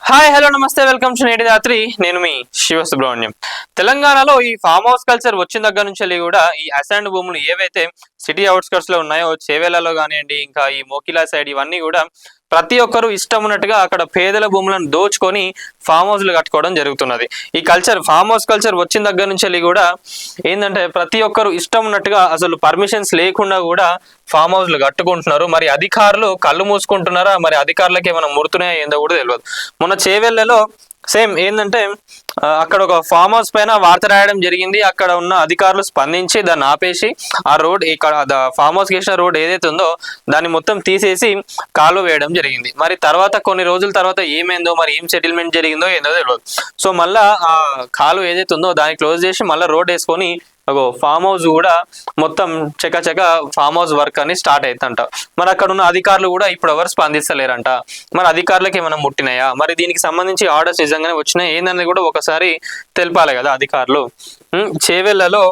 Hi hello నమస్తే welcome to నేటి రాత్రి. నేను మీ శివసుబ్రహ్మణ్యం. తెలంగాణలో ఈ ఫామ్ హౌస్ కల్చర్ వచ్చిన దగ్గర నుంచి కూడా ఈ అసైన్డ్ భూములు ఏవైతే సిటీ అవుట్స్కట్స్ లో ఉన్నాయో, చేవేళ్లలో కానివ్వండి, ఇంకా ఈ మోకిలా సైడ్, ఇవన్నీ కూడా ప్రతి ఒక్కరు ఇష్టం ఉన్నట్టుగా అక్కడ పేదల భూములను దోచుకొని ఫామ్ హౌస్లు కట్టుకోవడం జరుగుతున్నది. ఈ కల్చర్, ఫామ్ హౌస్ కల్చర్ వచ్చిన దగ్గర నుంచి కూడా ఏంటంటే ప్రతి ఒక్కరు ఇష్టం ఉన్నట్టుగా అసలు పర్మిషన్స్ లేకుండా కూడా ఫామ్ హౌస్లు కట్టుకుంటున్నారు. మరి అధికారులు కళ్ళు మూసుకుంటున్నారా, మరి అధికారులకి ఏమైనా ముడుతున్నాయా ఏందో కూడా తెలియదు. మొన్న చేవెళ్లలో సేమ్ ఏంటంటే అక్కడ ఒక ఫామ్ హౌస్ పైన వార్త రాయడం జరిగింది. అక్కడ ఉన్న అధికారులు స్పందించి దాన్ని ఆపేసి ఆ రోడ్, ఇక్కడ ఫామ్ హౌస్ వేసిన రోడ్ ఏదైతే ఉందో దాన్ని మొత్తం తీసేసి కాలువ వేయడం జరిగింది. మరి తర్వాత కొన్ని రోజుల తర్వాత ఏమైందో, మరి ఏం సెటిల్మెంట్ జరిగిందో ఏందో తెలియదు. సో మళ్ళా ఆ కాలువ ఏదైతే ఉందో దాన్ని క్లోజ్ చేసి మళ్ళీ రోడ్ వేసుకొని ఫామ్ హౌస్ కూడా మొత్తం చకచక ఫామ్ హౌస్ వర్క్ అని స్టార్ట్ అవుతుంట. మరి అక్కడ ఉన్న అధికారులు కూడా ఇప్పుడు ఎవరు స్పందిస్తలేరంట. మరి అధికారులకు ఏమైనా ముట్టినాయా, మరి దీనికి సంబంధించి ఆర్డర్స్ నిజంగానే వచ్చినాయి ఏందనేది కూడా ఒకసారి తెలిపాలి కదా అధికారులు. చేవెళ్లలో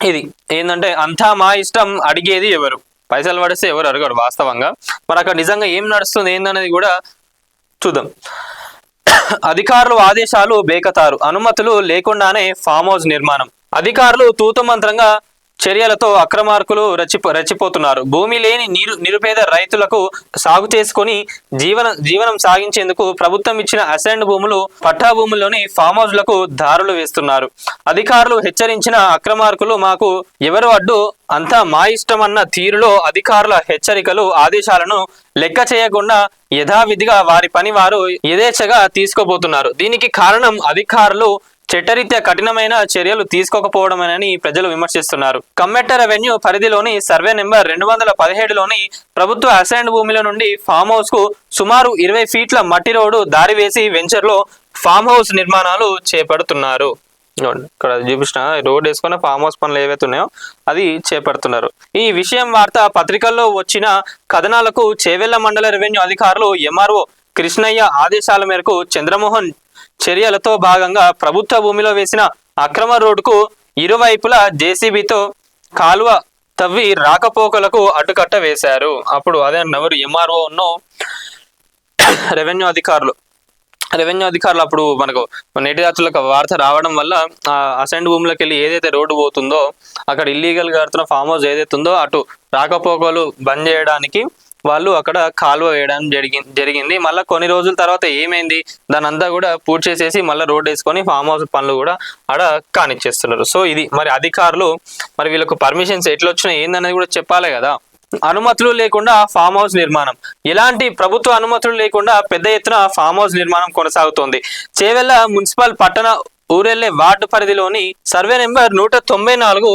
ఇది ఏంటంటే అంతా మా ఇష్టం, అడిగేది ఎవరు, పైసలు పడిస్తే ఎవరు అడగరు వాస్తవంగా. మరి అక్కడ నిజంగా ఏం నడుస్తుంది ఏందనేది కూడా చూద్దాం. అధికారులు ఆదేశాలు బేఖతారు, అనుమతులు లేకుండానే ఫామ్ హౌస్ నిర్మాణం. అధికారులు తూతుమంత్రంగా చర్యలతో అక్రమార్కులు రెచ్చిపోతున్నారు. భూమి లేని నిరుపేద రైతులకు సాగు చేసుకొని జీవనం సాగించేందుకు ప్రభుత్వం ఇచ్చిన అసైన్డ్ భూములు, పట్టా భూముల్లోని ఫామ్ హౌస్లకు దారులు వేస్తున్నారు. అధికారులు హెచ్చరించిన అక్రమార్కులు మాకు ఎవరు అడ్డు, అంతా మా ఇష్టం అన్న తీరులో అధికారుల హెచ్చరికలు, ఆదేశాలను లెక్క చేయకుండా యథావిధిగా వారి పని వారు యథేచ్ఛగా తీసుకోబోతున్నారు. దీనికి కారణం అధికారులు చట్టరీత్యా కఠినమైన చర్యలు తీసుకోకపోవడమేనని ప్రజలు విమర్శిస్తున్నారు. కమ్మెట్ట రెవెన్యూ పరిధిలోని సర్వే నెంబర్ 217లోని ప్రభుత్వ అసైన్డ్ భూమిలో నుండి ఫామ్ హౌస్ కు సుమారు 20 ఫీట్ల మట్టి రోడ్డు దారి వేసి వెంచర్ లో ఫామ్ హౌస్ నిర్మాణాలు చేపడుతున్నారు. ఇక్కడ చూపించిన రోడ్ వేసుకున్న ఫామ్ హౌస్ పనులు ఏవైతే ఉన్నాయో అది చేపడుతున్నారు. ఈ విషయం వార్త పత్రికల్లో వచ్చిన కథనాలకు చేవెళ్ల మండల రెవెన్యూ అధికారులు ఎంఆర్ఓ కృష్ణయ్య ఆదేశాల మేరకు చంద్రమోహన్ చర్యలతో భాగంగా ప్రభుత్వ భూమిలో వేసిన అక్రమ రోడ్డుకు ఇరువైపులా జేసీబీతో కాలువ తవ్వి రాకపోకలకు అడ్డుకట్ట వేశారు. అప్పుడు అదే ఎవరు ఎంఆర్ఓ రెవెన్యూ అధికారులు అప్పుడు మనకు నేటి రాత్రులకు వార్త రావడం వల్ల ఆ అసైన్డ్ భూములకు వెళ్ళి ఏదైతే రోడ్డు పోతుందో అక్కడ ఇల్లీగల్ గా కడుతున్న ఫామ్ హౌస్ ఏదైతే ఉందో అటు రాకపోకలు బంద్ చేయడానికి వాళ్ళు అక్కడ కాలువ వేయడం జరిగింది. మళ్ళీ కొన్ని రోజుల తర్వాత ఏమైంది, దాని అంతా కూడా పూర్తి చేసేసి మళ్ళీ రోడ్ వేసుకొని ఫామ్ హౌస్ పనులు కూడా ఆడ కానిచ్చేస్తున్నారు. సో ఇది మరి అధికారులు, మరి వీళ్ళకు పర్మిషన్స్ ఎట్లా వచ్చినాయి ఏందనేది కూడా చెప్పాలి కదా. అనుమతులు లేకుండా ఫామ్ హౌస్ నిర్మాణం, ఎలాంటి ప్రభుత్వ అనుమతులు లేకుండా పెద్ద ఎత్తున ఫామ్ హౌస్ నిర్మాణం కొనసాగుతోంది. చేవెళ్ల మున్సిపల్ పట్టణ ఊరెళ్లే వార్డు పరిధిలోని సర్వే నెంబర్ 194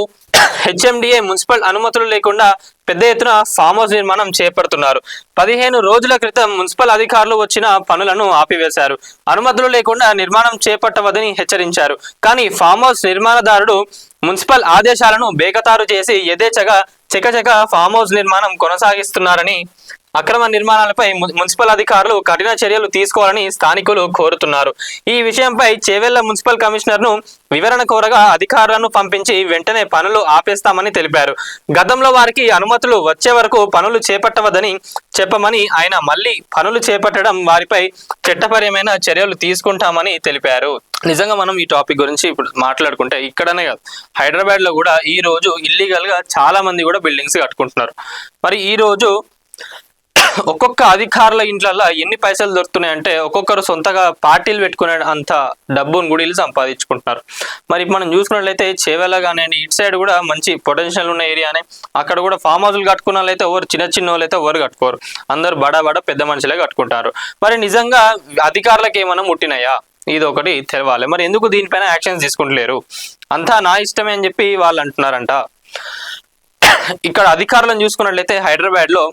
హెచ్ఎండిఏ మున్సిపల్ అనుమతులు లేకుండా పెద్ద ఎత్తున ఫామ్ హౌస్ నిర్మాణం చేపడుతున్నారు. 15 రోజుల క్రితం మున్సిపల్ అధికారులు వచ్చిన పనులను ఆపివేశారు. అనుమతులు లేకుండా నిర్మాణం చేపట్టవద్దని హెచ్చరించారు. కానీ ఫామ్ హౌస్ నిర్మాణదారుడు మున్సిపల్ ఆదేశాలను బేఖతారు చేసి యథేచ్ఛగా చకచక ఫామ్ హౌస్ నిర్మాణం కొనసాగిస్తున్నారని, అక్రమ నిర్మాణాలపై మున్సిపల్ అధికారులు కఠిన చర్యలు తీసుకోవాలని స్థానికులు కోరుతున్నారు. ఈ విషయంపై చేవెళ్ల మున్సిపల్ కమిషనర్ ను వివరణ కోరగా అధికారులను పంపించి వెంటనే పనులు ఆపేస్తామని తెలిపారు. గతంలో వారికి అనుమతులు వచ్చే వరకు పనులు చేపట్టవద్దని చెప్పమని ఆయన మళ్ళీ పనులు చేపట్టడం వారిపై చట్టపరమైన చర్యలు తీసుకుంటామని తెలిపారు. నిజంగా మనం ఈ టాపిక్ గురించి ఇప్పుడు మాట్లాడుకుంటే ఇక్కడనే కాదు, హైదరాబాద్ లో కూడా ఈ రోజు ఇల్లీగల్ గా చాలా మంది కూడా బిల్డింగ్స్ కట్టుకుంటున్నారు. మరి ఈ రోజు ఒక్కొక్క అధికారుల ఇంట్లల్లో ఎన్ని పైసలు దొరుకుతున్నాయంటే ఒక్కొక్కరు సొంతగా పార్టీలు పెట్టుకునే అంత డబ్బును కూడా వీళ్ళు సంపాదించుకుంటున్నారు. మరి మనం చూసుకున్నట్లయితే చేవెళ్ల కానివ్వండి, ఇటు సైడ్ కూడా మంచి పొటెన్షియల్ ఉన్న ఏరియానే. అక్కడ కూడా ఫామ్ హౌస్లు కట్టుకున్న వాళ్ళైతే ఎవరు చిన్న వాళ్ళు అయితే ఎవరు కట్టుకోరు, అందరు బడా పెద్ద మనుషులే కట్టుకుంటారు. మరి నిజంగా అధికారులకు ఏమైనా ముట్టినాయా, ఇది ఒకటి తెలవాలి. మరి ఎందుకు దీనిపైన యాక్షన్స్ తీసుకుంటలేరు, అంతా నా ఇష్టమే అని చెప్పి వాళ్ళు అంటున్నారంట. ఇక్కడ అధికారులను చూసుకున్నట్లయితే హైదరాబాద్ లో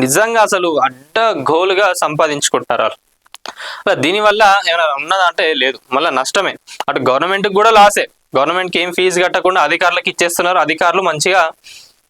నిజంగా అసలు అడ్డగోలుగా సంపాదించుకుంటున్నారు. దీనివల్ల ఏమైనా ఉన్నదా అంటే లేదు, మళ్ళీ నష్టమే. అటు గవర్నమెంట్కి కూడా లాసే, గవర్నమెంట్కి ఏం ఫీజు కట్టకుండా అధికారులకు ఇచ్చేస్తున్నారు. అధికారులు మంచిగా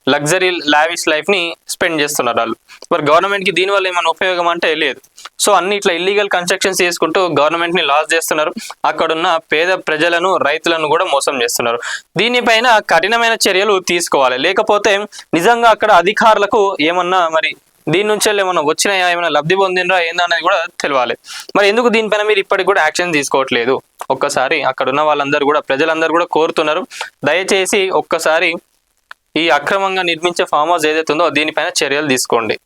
లగ్జరీ లావిష్ లైఫ్ ని స్పెండ్ చేస్తున్నారు వాళ్ళు. మరి గవర్నమెంట్ కి దీనివల్ల ఏమైనా ఉపయోగం అంటే లేదు. సో అన్ని ఇట్లా ఇల్లీగల్ కన్స్ట్రక్షన్స్ చేసుకుంటూ గవర్నమెంట్ ని లాస్ చేస్తున్నారు. అక్కడున్న పేద ప్రజలను, రైతులను కూడా మోసం చేస్తున్నారు. దీనిపైన కఠినమైన చర్యలు తీసుకోవాలి. లేకపోతే నిజంగా అక్కడ అధికారులకు ఏమన్నా మరి దీని నుంచి ఏమైనా వచ్చినాయా, ఏమైనా లబ్ధి పొందినరా ఏందనేది కూడా తెలియాలి. మరి ఎందుకు దీనిపైన మీరు ఇప్పటికి కూడా యాక్షన్ తీసుకోవట్లేదు? ఒక్కసారి అక్కడ ఉన్న వాళ్ళందరూ కూడా, ప్రజలందరూ కూడా కోరుతున్నారు, దయచేసి ఒక్కసారి ఈ అక్రమంగా నిర్మించే ఫామ్ హౌస్ ఏదైతే ఉందో దీనిపైన చర్యలు తీసుకోండి.